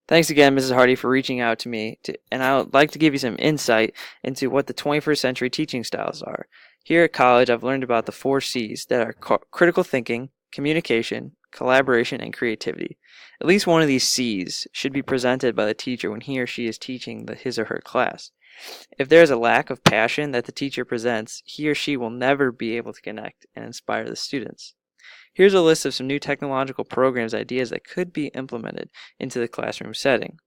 Thanks again, Mrs. Hardy, for reaching out to me, and I would like to give you some insight into what the 21st century teaching styles are. Here at college, I've learned about the 4 C's that are critical thinking, communication, collaboration, and creativity. At least one of these C's should be presented by the teacher when he or she is teaching his or her class. If there is a lack of passion that the teacher presents, he or she will never be able to connect and inspire the students. Here's a list of some new technological programs ideas that could be implemented into the classroom setting.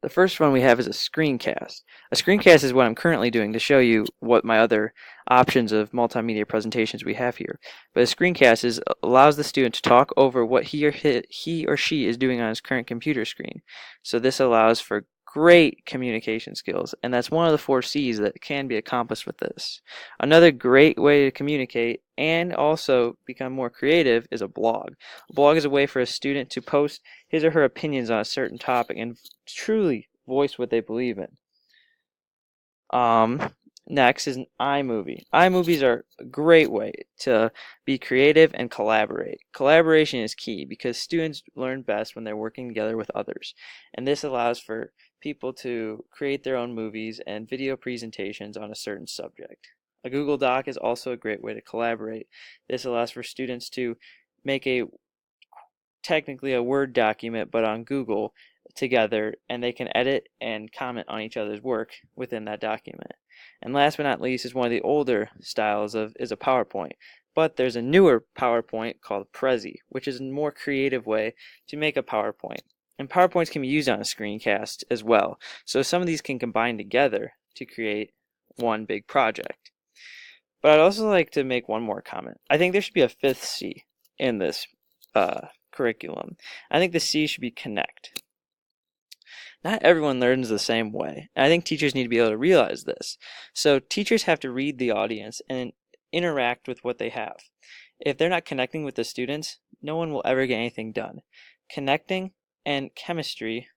The first one we have is a screencast. A screencast is what I'm currently doing to show you what my other options of multimedia presentations we have here. But a screencast allows the student to talk over what he or she is doing on his current computer screen. So this allows for great communication skills, and that's one of the 4 C's that can be accomplished with this. Another great way to communicate and also become more creative is a blog. A blog is a way for a student to post his or her opinions on a certain topic and truly voice what they believe in. Next is an iMovie. iMovies are a great way to be creative and collaborate. Collaboration is key because students learn best when they're working together with others, and this allows for people to create their own movies and video presentations on a certain subject. A Google Doc is also a great way to collaborate. This allows for students to make technically a Word document, but on Google together, and they can edit and comment on each other's work within that document. And last but not least is one of the older styles is a PowerPoint. But there's a newer PowerPoint called Prezi, which is a more creative way to make a PowerPoint. And PowerPoints can be used on a screencast as well. So some of these can combine together to create one big project. But I'd also like to make one more comment. I think there should be a 5th C in this curriculum. I think the C should be connect. Not everyone learns the same way, and I think teachers need to be able to realize this. So teachers have to read the audience and interact with what they have. If they're not connecting with the students, no one will ever get anything done. Connecting and chemistry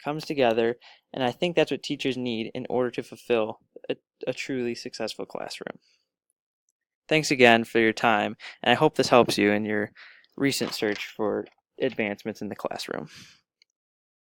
comes together, and I think that's what teachers need in order to fulfill a truly successful classroom. Thanks again for your time, and I hope this helps you in your recent search for advancements in the classroom.